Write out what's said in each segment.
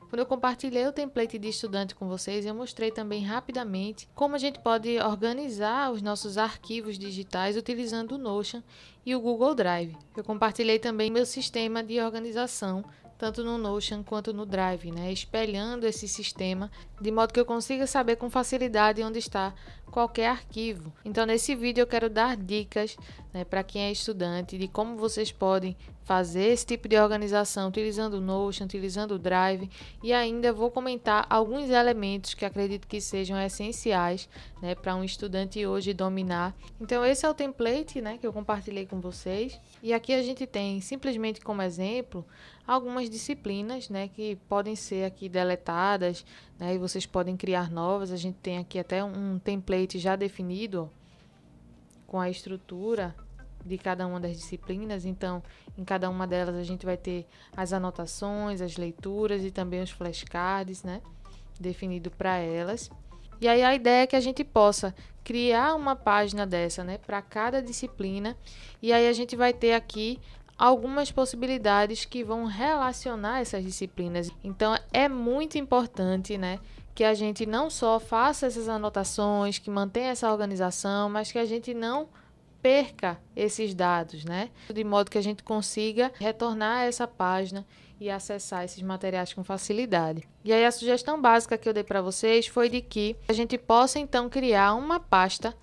Quando eu compartilhei o template de estudante com vocês, eu mostrei também rapidamente como a gente pode organizar os nossos arquivos digitais utilizando o Notion e o Google Drive. Eu compartilhei também meu sistema de organização, tanto no Notion quanto no Drive, né? Espelhando esse sistema, de modo que eu consiga saber com facilidade onde está qualquer arquivo. Então, nesse vídeo eu quero dar dicas, né, para quem é estudante, de como vocês podem fazer esse tipo de organização utilizando o Notion, utilizando o Drive, e ainda vou comentar alguns elementos que acredito que sejam essenciais, né, para um estudante hoje dominar. Então, esse é o template, né, que eu compartilhei com vocês, e aqui a gente tem simplesmente como exemplo algumas disciplinas, né, que podem ser aqui deletadas, né, e vocês podem criar novas. A gente tem aqui até um template já definido, ó, com a estrutura de cada uma das disciplinas. Então, em cada uma delas a gente vai ter as anotações, as leituras e também os flashcards, né, definido para elas. E aí a ideia é que a gente possa criar uma página dessa, né, para cada disciplina, e aí a gente vai ter aqui algumas possibilidades que vão relacionar essas disciplinas. Então é muito importante, né, que a gente não só faça essas anotações, que mantenha essa organização, mas que a gente não perca esses dados, né, de modo que a gente consiga retornar a essa página e acessar esses materiais com facilidade. E aí a sugestão básica que eu dei para vocês foi de que a gente possa então criar uma pasta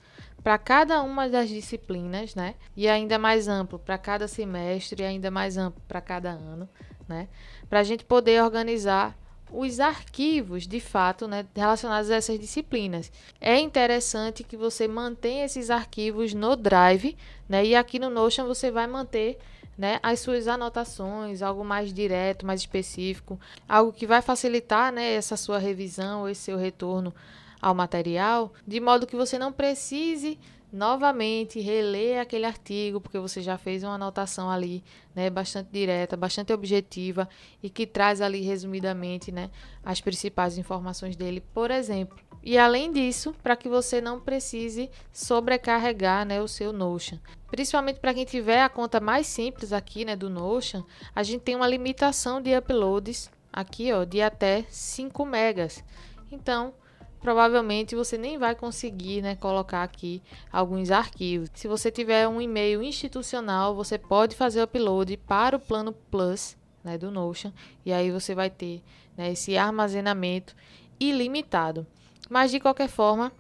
para cada uma das disciplinas, né? E ainda mais amplo para cada semestre e ainda mais amplo para cada ano, né? Para a gente poder organizar os arquivos, de fato, né, relacionados a essas disciplinas. É interessante que você mantenha esses arquivos no Drive, né? E aqui no Notion você vai manter, né, as suas anotações, algo mais direto, mais específico, algo que vai facilitar, né, essa sua revisão, esse seu retorno ao material, de modo que você não precise novamente reler aquele artigo, porque você já fez uma anotação ali, né, bastante direta, bastante objetiva e que traz ali resumidamente, né, as principais informações dele, por exemplo. E além disso, para que você não precise sobrecarregar, né, o seu Notion. Principalmente para quem tiver a conta mais simples aqui, né, do Notion, a gente tem uma limitação de uploads aqui, ó, de até 5 megas. Então, provavelmente você nem vai conseguir, né, colocar aqui alguns arquivos. Se você tiver um e-mail institucional, você pode fazer o upload para o plano Plus, né, do Notion, e aí você vai ter, né, esse armazenamento ilimitado. Mas de qualquer forma,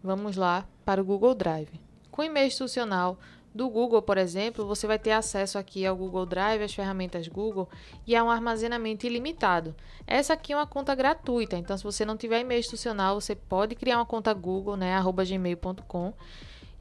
vamos lá para o Google Drive. Com o e-mail institucional do Google, por exemplo, você vai ter acesso aqui ao Google Drive, às ferramentas Google, e a um armazenamento ilimitado. Essa aqui é uma conta gratuita, então se você não tiver e-mail institucional, você pode criar uma conta Google, né, @gmail.com,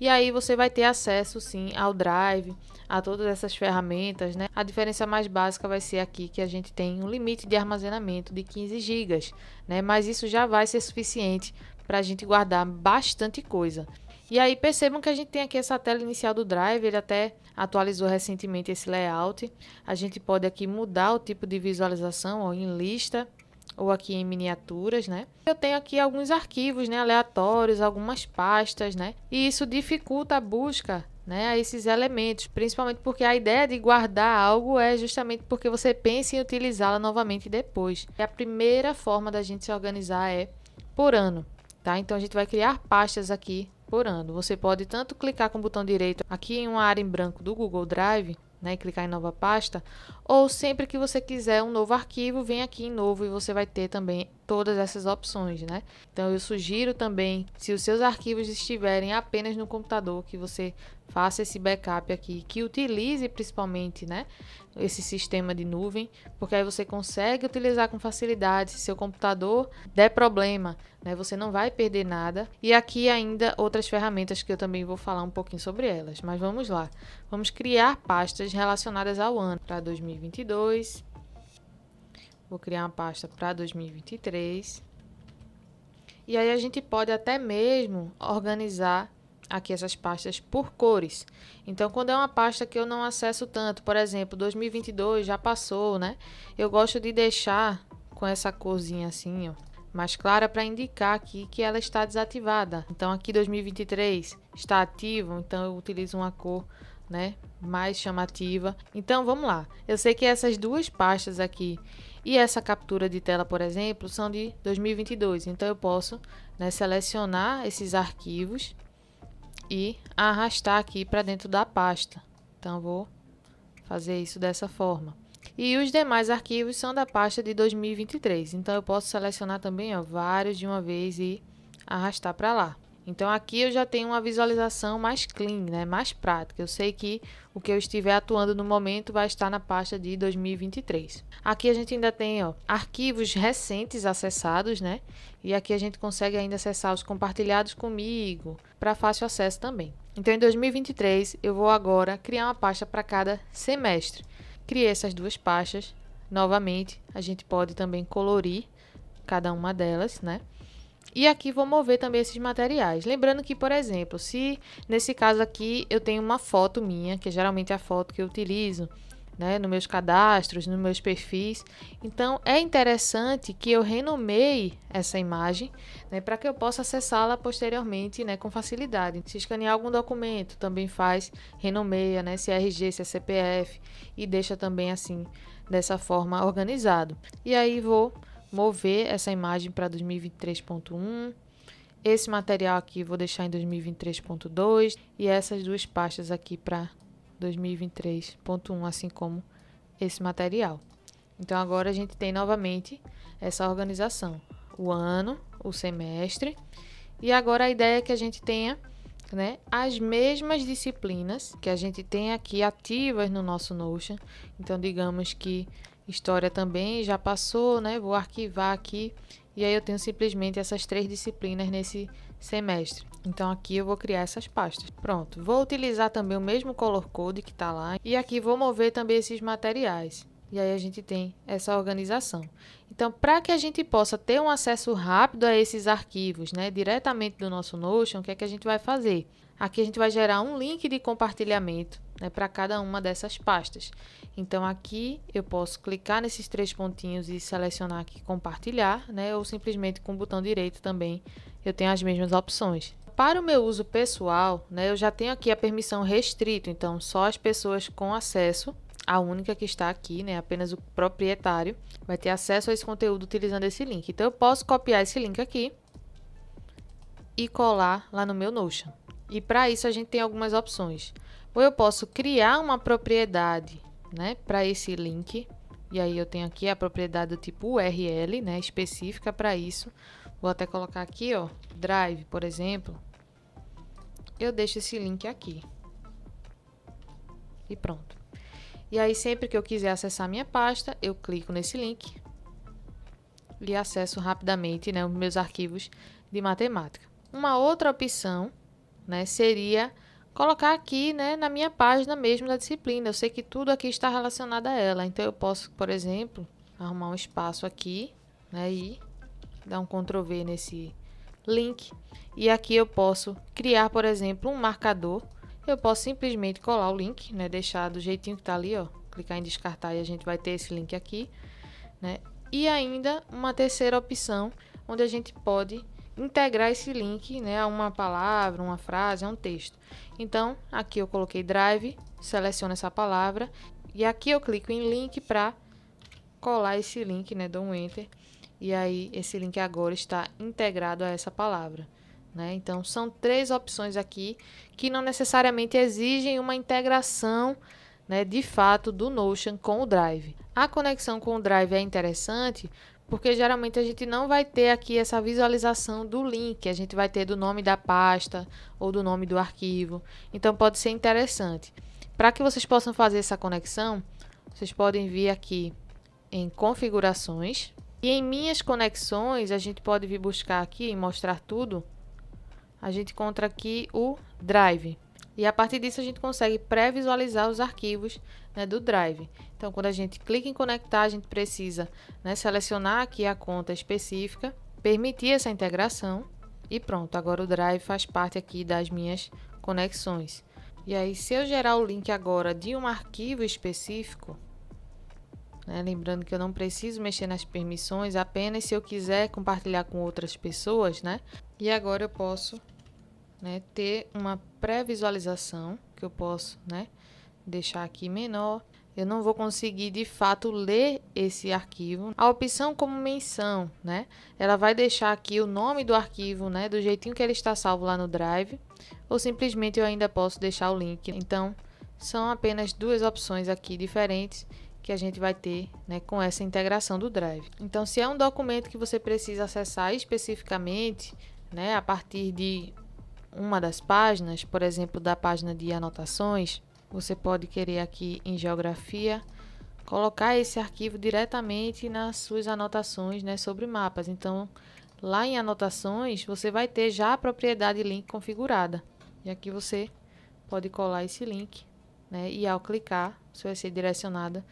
e aí você vai ter acesso, sim, ao Drive, a todas essas ferramentas, né? A diferença mais básica vai ser aqui que a gente tem um limite de armazenamento de 15 GB, né? Mas isso já vai ser suficiente para a gente guardar bastante coisa. E aí percebam que a gente tem aqui essa tela inicial do Drive, ele até atualizou recentemente esse layout. A gente pode aqui mudar o tipo de visualização, ó, em lista ou aqui em miniaturas, né? Eu tenho aqui alguns arquivos, né, aleatórios, algumas pastas, né? E isso dificulta a busca, né, a esses elementos, principalmente porque a ideia de guardar algo é justamente porque você pensa em utilizá-la novamente depois. E a primeira forma da gente se organizar é por ano, tá? Então a gente vai criar pastas aqui por ano. Você pode tanto clicar com o botão direito aqui em uma área em branco do Google Drive, né, e clicar em nova pasta, ou sempre que você quiser um novo arquivo, vem aqui em novo e você vai ter também todas essas opções, né? Então eu sugiro também, se os seus arquivos estiverem apenas no computador, que você faça esse backup aqui, que utilize principalmente, né, esse sistema de nuvem, porque aí você consegue utilizar com facilidade. Se seu computador der problema, né, você não vai perder nada. E aqui ainda outras ferramentas que eu também vou falar um pouquinho sobre elas, mas vamos lá. Vamos criar pastas relacionadas ao ano. Para 2022, vou criar uma pasta para 2023. E aí a gente pode até mesmo organizar aqui essas pastas por cores. Então, quando é uma pasta que eu não acesso tanto, por exemplo, 2022 já passou, né? Eu gosto de deixar com essa corzinha assim, ó, mais clara, para indicar aqui que ela está desativada. Então, aqui 2023 está ativo, então eu utilizo uma cor, né, mais chamativa. Então, vamos lá. Eu sei que essas duas pastas aqui, E essa captura de tela, por exemplo, são de 2022. Então, eu posso, né, selecionar esses arquivos e arrastar aqui para dentro da pasta. Então, vou fazer isso dessa forma. E os demais arquivos são da pasta de 2023. Então, eu posso selecionar também, ó, vários de uma vez e arrastar para lá. Então, aqui eu já tenho uma visualização mais clean, né? Mais prática. Eu sei que o que eu estiver atuando no momento vai estar na pasta de 2023. Aqui a gente ainda tem, ó, arquivos recentes acessados, né? E aqui a gente consegue ainda acessar os compartilhados comigo, para fácil acesso também. Então, em 2023, eu vou agora criar uma pasta para cada semestre. Criei essas duas pastas. Novamente, a gente pode também colorir cada uma delas, né? E aqui vou mover também esses materiais. Lembrando que, por exemplo, se nesse caso aqui eu tenho uma foto minha, que é geralmente a foto que eu utilizo, né, nos meus cadastros, nos meus perfis. Então, é interessante que eu renomeie essa imagem, né, para que eu possa acessá-la posteriormente, né, com facilidade. Se escanear algum documento, também faz, renomeia, né, se é RG, se é CPF, e deixa também assim, dessa forma, organizado. E aí vou mover essa imagem para 2023.1. Esse material aqui vou deixar em 2023.2 e essas duas pastas aqui para 2023.1, assim como esse material. Então, agora a gente tem novamente essa organização. O ano, o semestre. E agora a ideia é que a gente tenha, né, as mesmas disciplinas que a gente tem aqui ativas no nosso Notion. Então, digamos que História também já passou, né? Vou arquivar aqui e aí eu tenho simplesmente essas 3 disciplinas nesse semestre. Então, aqui eu vou criar essas pastas. Pronto, vou utilizar também o mesmo color code que está lá e aqui vou mover também esses materiais. E aí a gente tem essa organização. Então, para que a gente possa ter um acesso rápido a esses arquivos, né, diretamente do nosso Notion, o que é que a gente vai fazer? Aqui a gente vai gerar um link de compartilhamento, né, para cada uma dessas pastas. Então, aqui eu posso clicar nesses 3 pontinhos e selecionar aqui compartilhar, né, ou simplesmente com o botão direito também eu tenho as mesmas opções. Para o meu uso pessoal, né, eu já tenho aqui a permissão restrito, então só as pessoas com acesso, a única que está aqui, né, apenas o proprietário, vai ter acesso a esse conteúdo utilizando esse link. Então, eu posso copiar esse link aqui e colar lá no meu Notion. E para isso a gente tem algumas opções. Ou eu posso criar uma propriedade, né, para esse link. E aí eu tenho aqui a propriedade do tipo URL, né, específica para isso. Vou até colocar aqui, ó, Drive, por exemplo. Eu deixo esse link aqui. E pronto. E aí sempre que eu quiser acessar minha pasta, eu clico nesse link e acesso rapidamente, né, os meus arquivos de matemática. Uma outra opção, né, seria colocar aqui, né, na minha página mesmo da disciplina. Eu sei que tudo aqui está relacionado a ela. Então, eu posso, por exemplo, arrumar um espaço aqui, né, e dar um Ctrl V nesse link. E aqui eu posso criar, por exemplo, um marcador. Eu posso simplesmente colar o link, né, deixar do jeitinho que está ali, ó, clicar em descartar e a gente vai ter esse link aqui, né? E ainda uma terceira opção, onde a gente pode integrar esse link, né, a uma palavra, uma frase, a um texto. Então, aqui eu coloquei Drive, seleciono essa palavra e aqui eu clico em link para colar esse link, né, dou um Enter e aí esse link agora está integrado a essa palavra, né? Então, são 3 opções aqui que não necessariamente exigem uma integração, né, de fato do Notion com o Drive. A conexão com o Drive é interessante porque geralmente a gente não vai ter aqui essa visualização do link, a gente vai ter do nome da pasta ou do nome do arquivo. Então, pode ser interessante. Para que vocês possam fazer essa conexão, vocês podem vir aqui em configurações e em minhas conexões, a gente pode vir buscar aqui e mostrar tudo. A gente encontra aqui o Drive. E a partir disso a gente consegue pré-visualizar os arquivos, né, do Drive. Então, quando a gente clica em conectar, a gente precisa, né, selecionar aqui a conta específica, permitir essa integração e pronto. Agora o Drive faz parte aqui das minhas conexões. E aí, se eu gerar o link agora de um arquivo específico, né, lembrando que eu não preciso mexer nas permissões, apenas se eu quiser compartilhar com outras pessoas, né? E agora eu posso, né, ter uma pré-visualização que eu posso, né, deixar aqui menor, eu não vou conseguir de fato ler esse arquivo. A opção como menção, né? Ela vai deixar aqui o nome do arquivo, né? Do jeitinho que ele está salvo lá no Drive, ou simplesmente eu ainda posso deixar o link. Então, são apenas duas opções aqui diferentes que a gente vai ter, né, com essa integração do Drive. Então, se é um documento que você precisa acessar especificamente, né, a partir de uma das páginas, por exemplo, da página de anotações, você pode querer aqui em geografia colocar esse arquivo diretamente nas suas anotações, né, sobre mapas. Então, lá em anotações, você vai ter já a propriedade link configurada. E aqui você pode colar esse link, né, e ao clicar, você vai ser direcionada,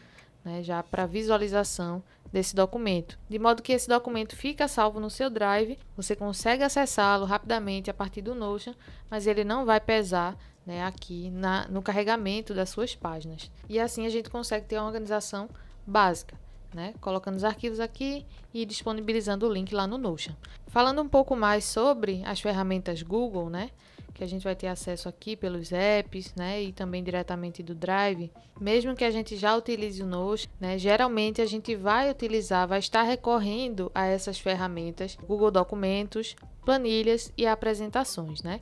né, já para visualização desse documento. De modo que esse documento fica salvo no seu Drive, você consegue acessá-lo rapidamente a partir do Notion, mas ele não vai pesar, né, aqui no carregamento das suas páginas. E assim a gente consegue ter uma organização básica, né, colocando os arquivos aqui e disponibilizando o link lá no Notion. Falando um pouco mais sobre as ferramentas Google, né, que a gente vai ter acesso aqui pelos apps, né, e também diretamente do Drive, mesmo que a gente já utilize o Notion, né, geralmente a gente vai estar recorrendo a essas ferramentas, Google Documentos, planilhas e apresentações, né?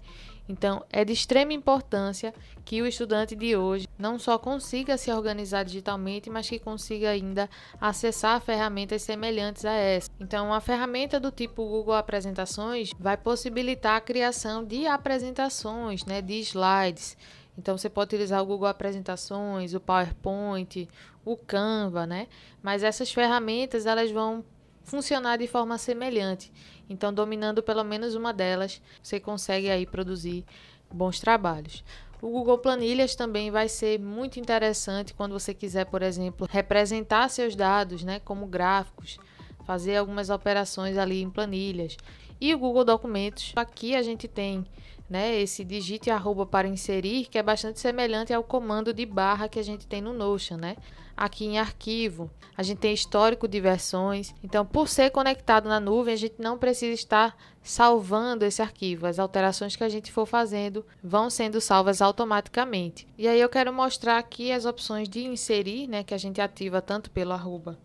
Então, é de extrema importância que o estudante de hoje não só consiga se organizar digitalmente, mas que consiga ainda acessar ferramentas semelhantes a essa. Então, uma ferramenta do tipo Google Apresentações vai possibilitar a criação de apresentações, né, de slides. Então, você pode utilizar o Google Apresentações, o PowerPoint, o Canva, né? Mas essas ferramentas, elas vão funcionar de forma semelhante. Então, dominando pelo menos uma delas, você consegue aí produzir bons trabalhos. O Google Planilhas também vai ser muito interessante quando você quiser, por exemplo, representar seus dados, né, como gráficos, fazer algumas operações ali em planilhas. E o Google Documentos, aqui a gente tem, né, esse digite arroba para inserir, que é bastante semelhante ao comando de barra que a gente tem no Notion, né? Aqui em arquivo, a gente tem histórico de versões. Então, por ser conectado na nuvem, a gente não precisa estar salvando esse arquivo. As alterações que a gente for fazendo vão sendo salvas automaticamente. E aí eu quero mostrar aqui as opções de inserir, né, que a gente ativa tanto pelo arroba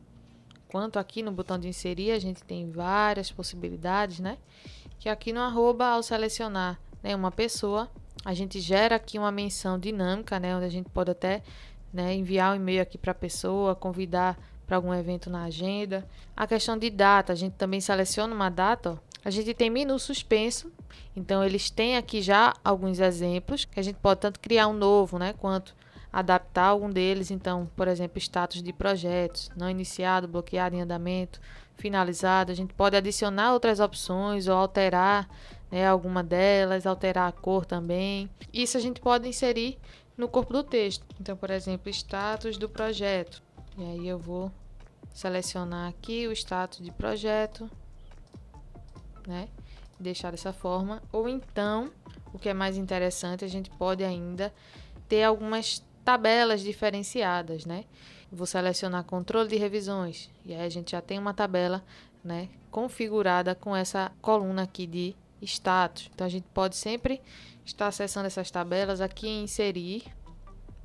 quanto aqui no botão de inserir. A gente tem várias possibilidades, né? Que aqui no arroba, ao selecionar, né, uma pessoa, a gente gera aqui uma menção dinâmica, né, onde a gente pode até, né, enviar um e-mail aqui para a pessoa, convidar para algum evento na agenda. A questão de data, a gente também seleciona uma data, ó. A gente tem menu suspenso, então eles têm aqui já alguns exemplos, que a gente pode tanto criar um novo, né, quanto adaptar algum deles. Então, por exemplo, status de projetos, não iniciado, bloqueado em andamento, finalizado. A gente pode adicionar outras opções ou alterar, né, alguma delas, alterar a cor também. Isso a gente pode inserir no corpo do texto. Então, por exemplo, status do projeto. E aí eu vou selecionar aqui o status de projeto, né? Deixar dessa forma. Ou então, o que é mais interessante, a gente pode ainda ter algumas tabelas diferenciadas, né? Vou selecionar controle de revisões. E aí a gente já tem uma tabela, né, configurada com essa coluna aqui de status. Então, a gente pode sempre estar acessando essas tabelas aqui em inserir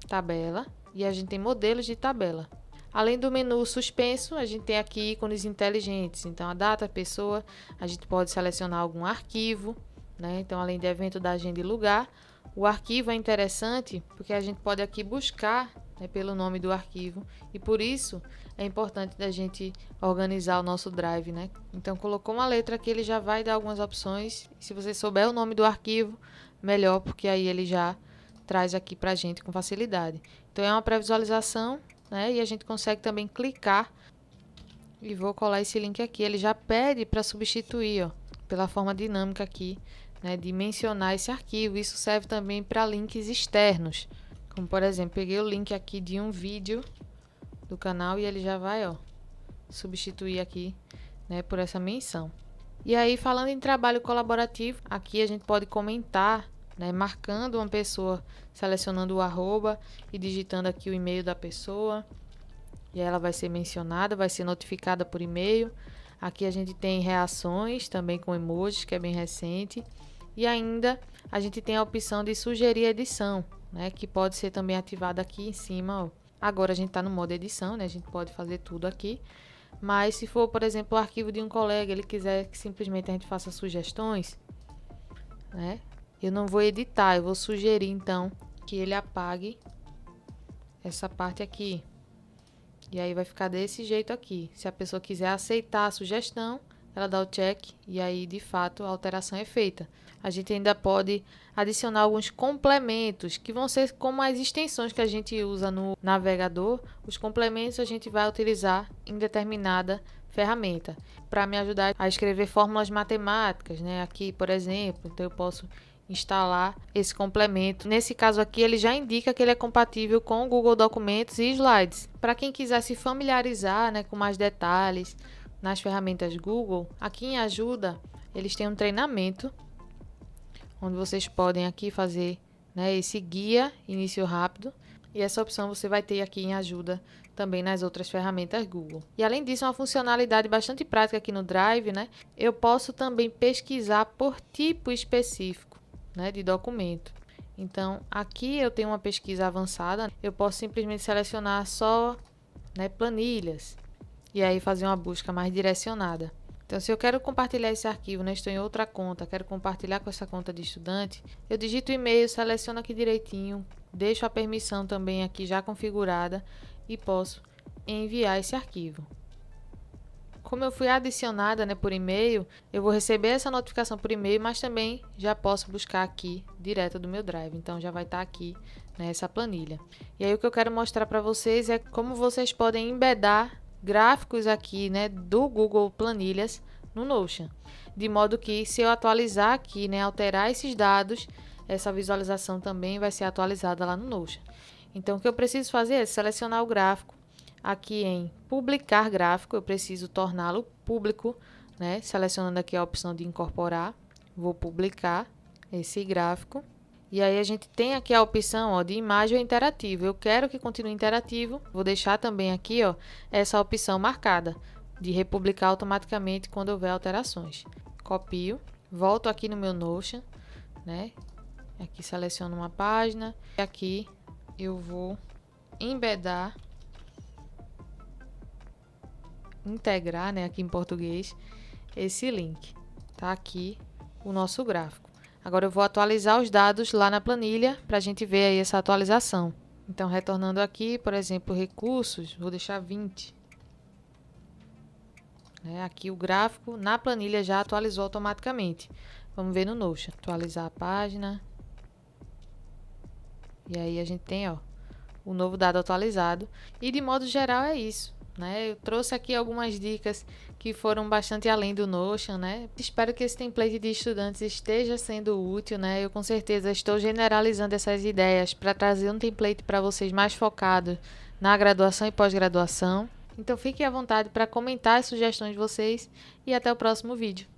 tabela, e a gente tem modelos de tabela. Além do menu suspenso, a gente tem aqui ícones inteligentes. Então, a data, a pessoa, a gente pode selecionar algum arquivo, né? Então, além de evento da agenda e lugar, o arquivo é interessante porque a gente pode aqui buscar, né, pelo nome do arquivo, e por isso é importante da gente organizar o nosso Drive, né? Então, colocou uma letra aqui, ele já vai dar algumas opções. Se você souber o nome do arquivo, melhor, porque aí ele já traz aqui pra gente com facilidade. Então, é uma pré-visualização, né? E a gente consegue também clicar, e vou colar esse link aqui. Ele já pede para substituir, ó, pela forma dinâmica aqui, né, de mencionar esse arquivo. Isso serve também para links externos. Como, por exemplo, peguei o link aqui de um vídeo do canal e ele já vai, ó, substituir aqui, né, por essa menção. E aí, falando em trabalho colaborativo, aqui a gente pode comentar, né, marcando uma pessoa, selecionando o arroba e digitando aqui o e-mail da pessoa. E ela vai ser mencionada, vai ser notificada por e-mail. Aqui a gente tem reações também com emojis, que é bem recente. E ainda a gente tem a opção de sugerir edição, né, que pode ser também ativada aqui em cima, ó. Agora a gente está no modo edição, né? A gente pode fazer tudo aqui. Mas se for, por exemplo, o arquivo de um colega, ele quiser que simplesmente a gente faça sugestões, né? Eu não vou editar, eu vou sugerir então que ele apague essa parte aqui. E aí vai ficar desse jeito aqui. Se a pessoa quiser aceitar a sugestão, ela dá o check e aí de fato a alteração é feita. A gente ainda pode adicionar alguns complementos, que vão ser como as extensões que a gente usa no navegador. Os complementos a gente vai utilizar em determinada ferramenta, para me ajudar a escrever fórmulas matemáticas, né? Aqui, por exemplo, então eu posso instalar esse complemento. Nesse caso aqui, ele já indica que ele é compatível com o Google Documentos e Slides. Para quem quiser se familiarizar, né, com mais detalhes nas ferramentas Google, aqui em ajuda, eles têm um treinamento, onde vocês podem aqui fazer, né, esse guia início rápido. E essa opção você vai ter aqui em ajuda também nas outras ferramentas Google. E além disso, uma funcionalidade bastante prática aqui no Drive, né? Eu posso também pesquisar por tipo específico, né, de documento. Então, aqui eu tenho uma pesquisa avançada. Eu posso simplesmente selecionar só, né, planilhas. E aí fazer uma busca mais direcionada. Então, se eu quero compartilhar esse arquivo, né, estou em outra conta, quero compartilhar com essa conta de estudante, eu digito o e-mail, seleciono aqui direitinho, deixo a permissão também aqui já configurada e posso enviar esse arquivo. Como eu fui adicionada, né, por e-mail, eu vou receber essa notificação por e-mail, mas também já posso buscar aqui direto do meu Drive. Então, já vai estar aqui nessa planilha. E aí, o que eu quero mostrar para vocês é como vocês podem embedar gráficos aqui, né, do Google Planilhas no Notion, de modo que se eu atualizar aqui, né, alterar esses dados, essa visualização também vai ser atualizada lá no Notion. Então, o que eu preciso fazer é selecionar o gráfico. Aqui em publicar gráfico, eu preciso torná-lo público, né, selecionando aqui a opção de incorporar. Vou publicar esse gráfico. E aí a gente tem aqui a opção, ó, de imagem interativa. Eu quero que continue interativo. Vou deixar também aqui, ó, essa opção marcada de republicar automaticamente quando houver alterações. Copio, volto aqui no meu Notion, né? Aqui seleciono uma página e aqui eu vou embedar, integrar, né, aqui em português, esse link. Tá aqui o nosso gráfico. Agora eu vou atualizar os dados lá na planilha para a gente ver aí essa atualização. Então, retornando aqui, por exemplo, recursos, vou deixar 20. Aqui o gráfico na planilha já atualizou automaticamente. Vamos ver no Notion. Atualizar a página. E aí a gente tem, ó, o novo dado atualizado. E de modo geral é isso, né? Eu trouxe aqui algumas dicas que foram bastante além do Notion, né? Espero que esse template de estudantes esteja sendo útil, né? Eu com certeza estou generalizando essas ideias para trazer um template para vocês mais focado na graduação e pós-graduação. Então fiquem à vontade para comentar as sugestões de vocês e até o próximo vídeo.